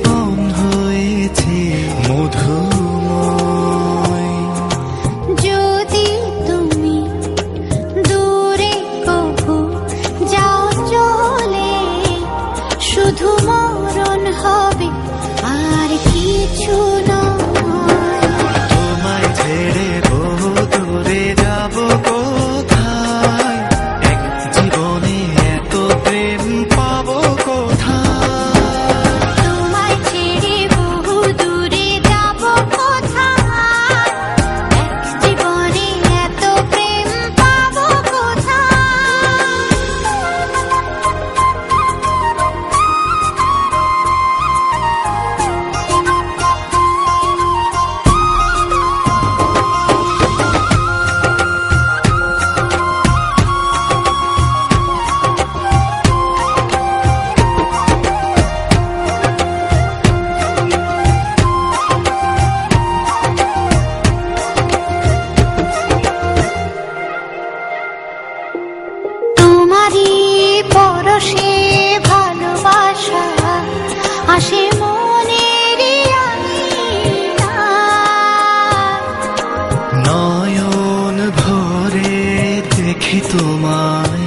জীবন হয়েছে মধুময়। যদি তুমি দূরে কবু যাও চলে, শুধু মরণ হবে আর কিছু নয়। তোমায় ছেড়ে বহু দূরে যাব কোথায়, এক জীবনে এত প্রেম পাবো কোথায়। তোমায় ছেড়ে বহু দূরে যাব কোথায়, এক জীবনে এত প্রেম পাবো কোথায়। তোমারই পরশে ভালোবাসা আসে মনের নয়ন ভরে দেখি তোমায়,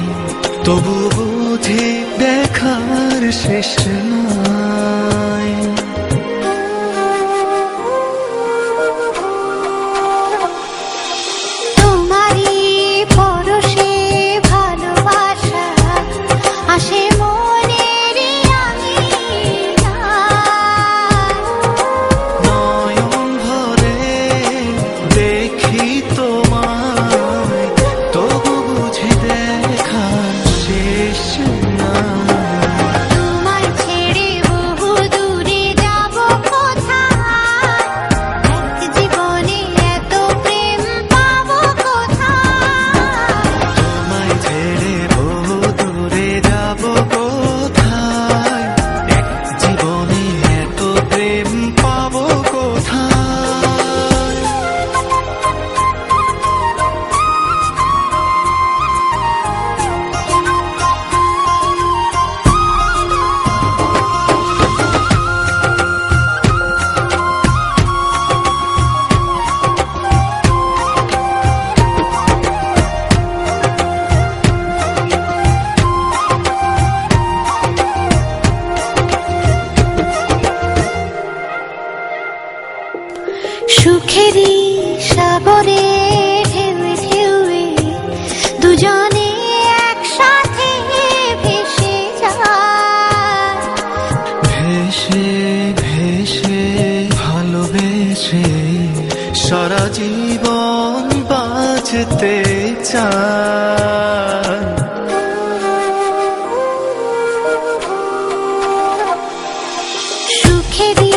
তবু বুঝি দেখার শেষ নাই। তোমারই পরশে ভালোবাসা আসে মনের নয়ন ভরে দেখি তোমায়, তবু বুঝি দেখার শেষ নাই। তোমায় ছেড়ে বহু দূরে যাব কোথায়, এক জীবনে এত প্রেম পাবো কোথায়। তোমায় ছেড়ে বহু দূরে যাব কোথায়, এক জীবনে এত প্রেম পাবো কোথায়। সুখেরই সাগরে ঢেউয়ে ঢেউয়ে দুজনে একসাথে ভেসে যায়। ভেসে ভেসে ভালোবেসে সারা জীবন বাঁচতে চাই। সুখেরই